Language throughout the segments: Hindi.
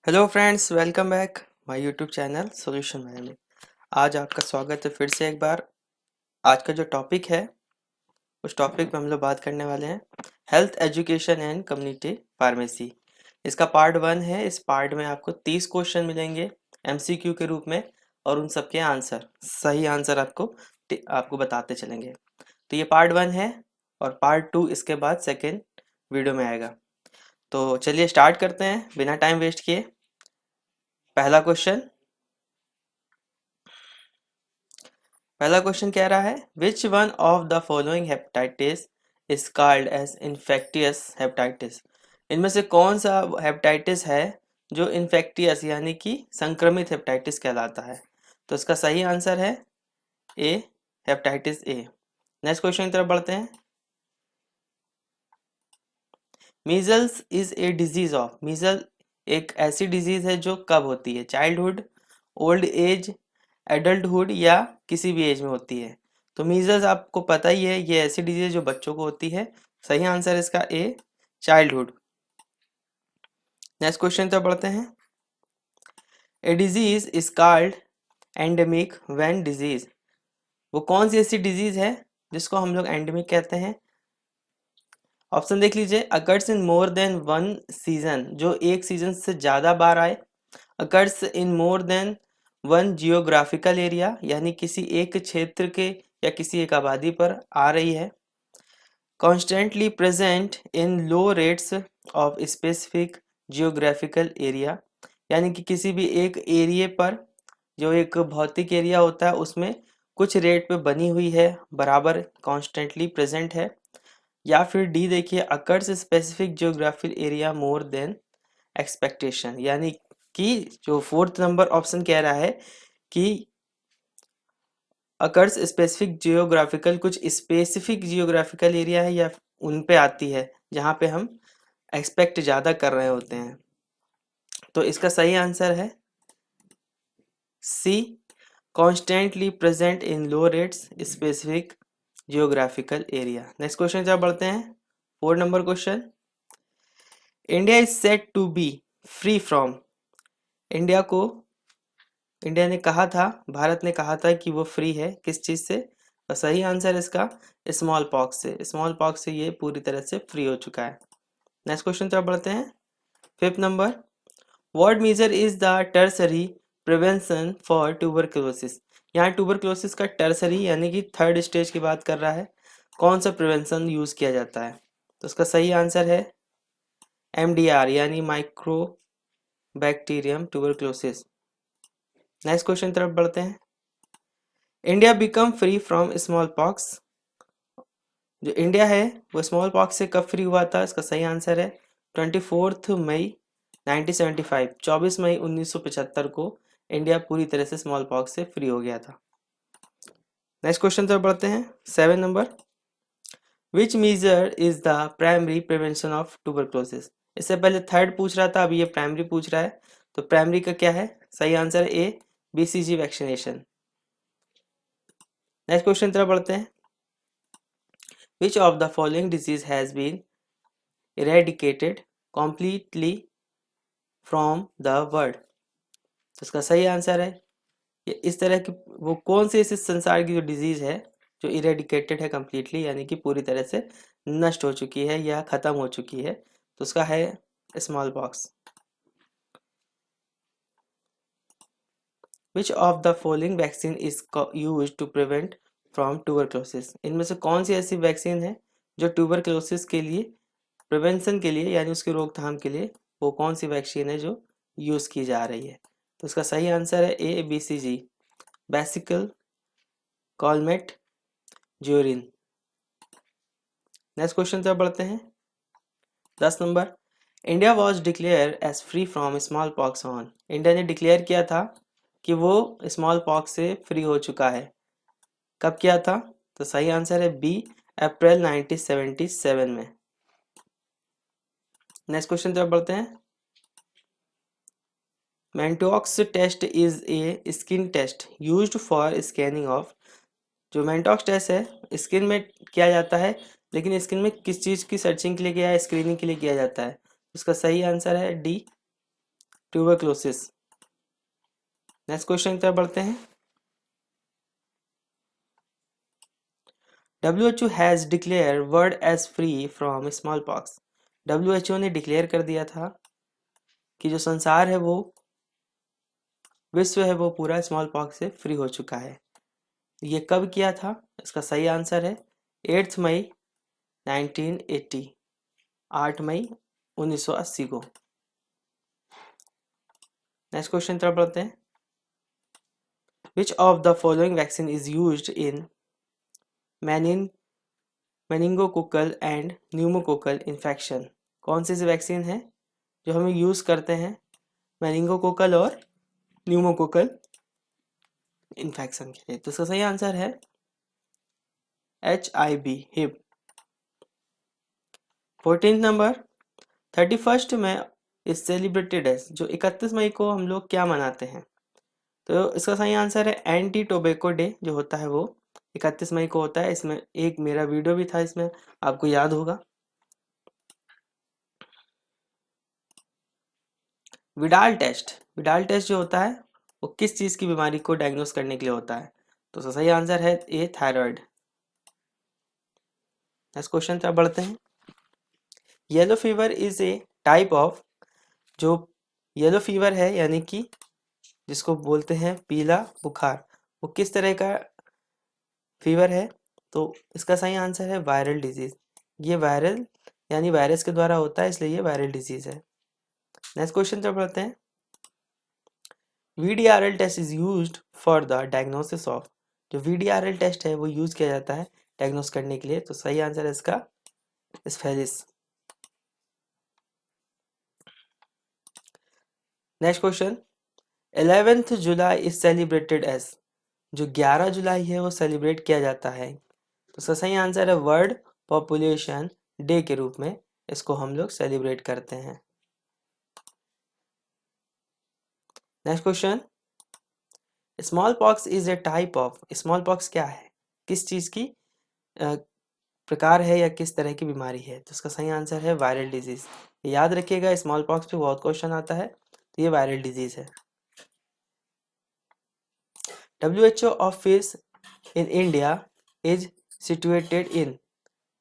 Hello friends, welcome back my YouTube channel solution man में। आज आपका स्वागत है फिर से एक बार। आज का जो टॉपिक है उस टॉपिक पे हम लोग बात करने वाले हैं health education and community pharmacy. इसका पार्ट 1 है। इस पार्ट में आपको 30 क्वेश्चन मिलेंगे एमसीक्यू के रूप में और उन सबके आंसर सही आंसर आपको बताते चलेंगे। तो ये पार्ट 1 है और पार्ट 2 इसके बाद सेकेंड वीडियो में आएगा। तो चलिए स्टार्ट करते हैं बिना टाइम वेस्ट किए। पहला क्वेश्चन कह रहा है which one of the following hepatitis is called as infectious hepatitis. इनमें से कौन सा हेपेटाइटिस है जो इन्फेक्टियस यानी कि संक्रमित हेपेटाइटिस कहलाता है। तो इसका सही आंसर है A, hepatitis A. Next question की तरफ बढ़ते हैं। Measles is a disease of. Measle एक ऐसी डिजीज है जो कब होती है, चाइल्डहुड, ओल्ड एज, एडल्टहुड या किसी भी एज में होती है। तो मीजल्स आपको पता ही है, ये ऐसी डिजीज जो बच्चों को होती है। सही आंसर इसका ए, चाइल्डहुड। नेक्स्ट क्वेश्चन तक बढ़ते हैं। A disease is called endemic when disease. वो कौन सी ऐसी डिजीज है जिसको हम लोग एंडेमिक कहते हैं। ऑप्शन देख लीजिए। Occurs in more than one season, जो एक सीजन से ज्यादा बार आए। Occurs in more than one geographical area, यानी किसी एक क्षेत्र के या किसी एक आबादी पर आ रही है। Constantly present in low rates of specific geographical area, यानी कि किसी भी एक एरिया पर, जो एक भौतिक एरिया होता है उसमें कुछ रेट पे बनी हुई है, बराबर कॉन्स्टेंटली प्रेजेंट है। या फिर डी देखिए, occurs specific geographical area more than expectation, यानी कि जो फोर्थ नंबर ऑप्शन कह रहा है कि अकर्स स्पेसिफिक जियोग्राफिकल, कुछ स्पेसिफिक जियोग्राफिकल एरिया है या उन पे आती है जहाँ पे हम एक्सपेक्ट ज़्यादा कर रहे होते हैं। तो इसका सही आंसर है C, constantly present in low rates specific geographical area. Next question जब बढ़ते हैं, 4 number question. India is set to be free from. India को इंडिया ने कहा था, भारत ने कहा था कि वो फ्री है किस चीज से। और सही आंसर इसका स्मॉल पॉक्स से। स्मॉल पॉक्स से ये पूरी तरह से फ्री हो चुका है। नेक्स्ट क्वेश्चन तरफ बढ़ते हैं। 5th नंबर। What major is the tertiary prevention for tuberculosis. यहाँ ट्यूबरक्लोसिस का टर्सरी यानी कि थर्ड स्टेज की बात कर रहा है। कौन सा प्रिवेंशन यूज किया जाता है। तो इसका सही आंसर है MDR यानी micro bacterium tuberculosis. Next question तरफ बढ़ते हैं। India become free from small pox. जो इंडिया है वो स्मॉल पॉक्स से कब फ्री हुआ था। इसका सही आंसर है 24 मई 1975, 24 मई 1975 को इंडिया पूरी तरह से स्मॉल पॉक्स से फ्री हो गया था। नेक्स्ट क्वेश्चन तरफ बढ़ते हैं। 7 नंबर। Which major is the primary prevention of tuberculosis. इससे पहले थर्ड पूछ रहा था, अभी ये प्राइमरी पूछ रहा है। तो प्राइमरी का क्या है, सही आंसर है A, BCG vaccination. Next question तरफ बढ़ते हैं। Which of the following disease has been eradicated completely from the world. तो इसका सही आंसर है ये, इस तरह की वो कौन सी इस संसार की जो डिजीज है जो इरेडिकेटेड है कम्प्लीटली, यानी कि पूरी तरह से नष्ट हो चुकी है या खत्म हो चुकी है। तो उसका है small pox. Which of the following vaccine is use to prevent from tuberculosis. इनमें से कौन सी ऐसी वैक्सीन है जो ट्यूबरक्लोसिस के लिए प्रिवेंशन के लिए यानी उसकी रोकथाम के लिए वो कौन सी वैक्सीन है जो यूज की जा रही है। तो इसका सही आंसर है A, BCG, bacillus Calmette Guerin. Next question तरफ बढ़ते हैं। 10 नंबर। India was declare as free from small pox on. India ने डिक्लेयर किया था कि वो स्मॉल पॉक्स से फ्री हो चुका है। कब किया था। तो सही आंसर है बी, अप्रैल 1977 में। नेक्स्ट क्वेश्चन तरफ बढ़ते हैं। Mantoux test is a skin test used for scanning of. जो मेंटॉक्स टेस्ट है स्किन में किया जाता है, लेकिन स्किन में किस चीज़ की सर्चिंग के लिए किया है, स्क्रीनिंग के लिए किया जाता है। उसका सही आंसर है डी, ट्यूबरक्लोसिस। नेक्स्ट क्वेश्चन की तरफ बढ़ते हैं। WHO has declare world as free from small pox. WHO ने डिक्लेयर कर दिया था कि जो संसार है वो, विश्व है वो पूरा स्मॉल पॉक्स से फ्री हो चुका है। ये कब किया था? इसका सही आंसर है 8 मई 1980, 8 मई 1980 को। नेक्स्ट क्वेश्चन तरफ बढ़ते हैं। Which of the following vaccine is used in meningococcal and pneumococcal infection? कौन सी वैक्सीन है जो हम यूज़ करते हैं मेनिंगोकोकल और न्यूमोकोकल इन्फेक्शन के लिए? तो इसका सही आंसर है HIV, हिप। 14 नंबर, 31 में इज सेलिब्रेटेड एज। जो 31 मई को हम लोग क्या मनाते हैं? तो इसका सही आंसर है एंटी टोबैको डे, जो होता है वो 31 मई को होता है। इसमें एक मेरा वीडियो भी था, इसमें आपको याद होगा। विडाल टेस्ट, विडाल टेस्ट जो होता है वो किस चीज़ की बीमारी को डायग्नोस करने के लिए होता है? तो इसका सही आंसर है ए, थायराइड। नेक्स्ट क्वेश्चन तरफ बढ़ते हैं। Yellow fever is a type of, जो येलो फीवर है यानी कि जिसको बोलते हैं पीला बुखार, वो किस तरह का फीवर है? तो इसका सही आंसर है वायरल डिजीज। ये वायरल यानी वायरस के द्वारा होता है, इसलिए ये वायरल डिजीज है। नेक्स्ट क्वेश्चन तरफ बढ़ते हैं। VDRL test is used for the diagnosis of. जो VDRL टेस्ट है वो यूज किया जाता है डायग्नोस करने के लिए। तो सही आंसर है इसका syphilis. Next question, 11th July is celebrated as. जो 11 जुलाई है वो सेलिब्रेट किया जाता है। तो इसका सही आंसर है वर्ल्ड पॉपुलेशन डे के रूप में इसको हम लोग सेलिब्रेट करते हैं। Next question, small pox is a type of. Small pox क्या है, किस चीज़ की प्रकार है या किस तरह की बीमारी है? तो इसका सही आंसर है वायरल डिजीज। याद रखिएगा, स्मॉल पॉक्स पे बहुत क्वेश्चन आता है, तो ये वायरल डिजीज है। WHO office in India is situated in.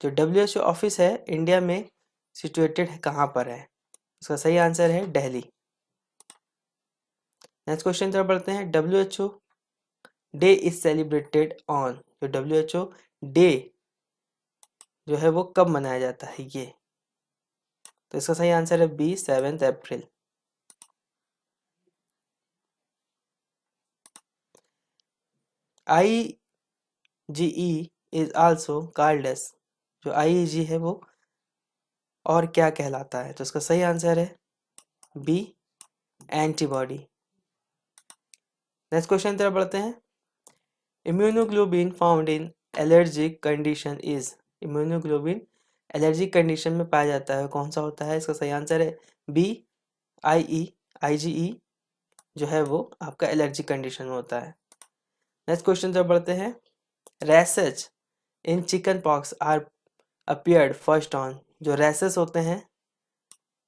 जो WHO ऑफिस है इंडिया में सिचुएटेड है कहाँ पर है? इसका सही आंसर है दिल्ली। नेक्स्ट क्वेश्चन तरफ बढ़ते हैं। WHO day is celebrated on. जो WHO डे जो है वो कब मनाया जाता है ये? तो इसका सही आंसर है B, 7 April. IgE is also called as. जो IgE है वो और क्या कहलाता है? तो इसका सही आंसर है बी, एंटीबॉडी। नेक्स्ट क्वेश्चन तरफ बढ़ते हैं। Immunoglobulin found in allergic condition is. Immunoglobulin allergic condition में पाया जाता है, कौन सा होता है? इसका सही आंसर है बी, IgE जो है वो आपका एलर्जिक कंडीशन में होता है। नेक्स्ट क्वेश्चन तरफ बढ़ते हैं। Rashes in chicken pox are appeared first on. जो रैशेस होते हैं,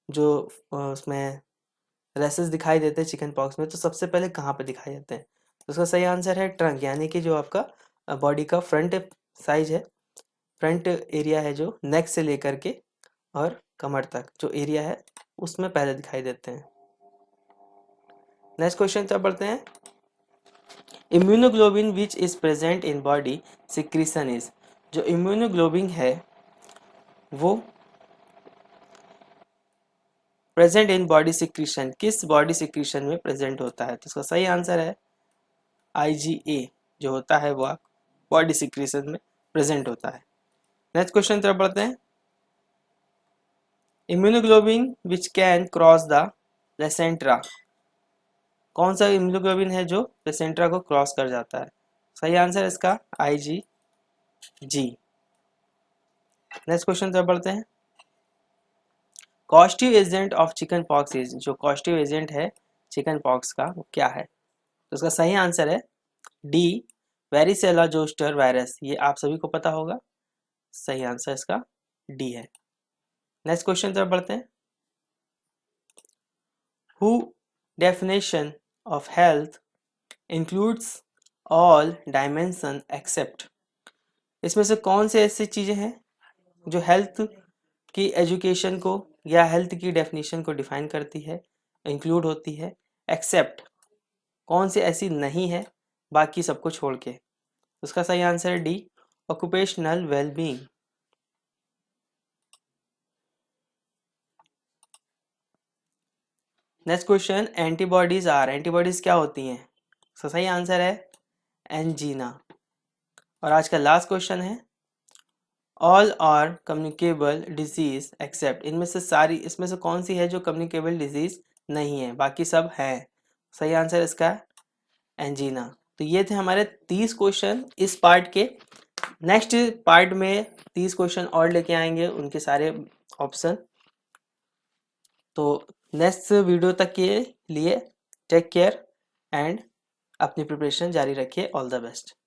जो उसमें रैशेस दिखाई देते हैं चिकन पॉक्स में, तो सबसे पहले कहाँ पे दिखाई देते हैं? तो उसका सही आंसर है ट्रंक, यानी कि जो आपका बॉडी का फ्रंट साइज है, फ्रंट एरिया है, जो नेक से लेकर के और कमर तक जो एरिया है उसमें पहले दिखाई देते हैं। नेक्स्ट क्वेश्चन तरफ बढ़ते हैं। Immunoglobin which is present in body secretion is. जो इम्यूनोग्लोबिन है वो प्रेजेंट इन बॉडी सिक्रीशन, किस बॉडी सिक्रीशन में प्रेजेंट होता है? तो इसका सही आंसर है IgA जो होता है वो बॉडी सिक्रीशन में प्रेजेंट होता है। नेक्स्ट क्वेश्चन तरफ बढ़ते हैं। Immunoglobin which can cross the placenta. कौन सा इम्यूनोग्लोबिन है जो प्लेसेंट्रा को क्रॉस कर जाता है? सही आंसर है इसका IgG। नेक्स्ट क्वेश्चन तरफ बढ़ते हैं। Causative agent of chicken pox is. जो कॉस्टिव एजेंट है चिकन पॉक्स का वो क्या है? तो उसका सही आंसर है डी, वेरिसेला जोस्टर वायरस। ये आप सभी को पता होगा, सही आंसर इसका डी है। नेक्स्ट क्वेश्चन तरफ बढ़ते हैं। Who definition of health includes all dimension except। इसमें से कौन से ऐसी चीज़ें हैं जो हेल्थ की एजुकेशन को या हेल्थ की डेफिनेशन को डिफाइन करती है, इंक्लूड होती है, एक्सेप्ट कौन सी ऐसी नहीं है बाकी सबको छोड़ के। उसका सही आंसर है D, occupational wellbeing. Next question, antibodies are, antibodies क्या होती हैं? उसका सही आंसर है एंजीना। और आज का लास्ट क्वेश्चन है, all are communicable disease except, इनमें से सारी, इसमें से कौन सी है जो कम्युनिकेबल डिजीज नहीं है, बाकी सब हैं। सही आंसर इसका एंजीना। तो ये थे हमारे 30 क्वेश्चन इस पार्ट के। नेक्स्ट पार्ट में 30 क्वेश्चन और लेके आएंगे, उनके सारे ऑप्शन। तो नेक्स्ट वीडियो तक के लिए टेक केयर एंड अपनी प्रिपरेशन जारी रखिए। All the best.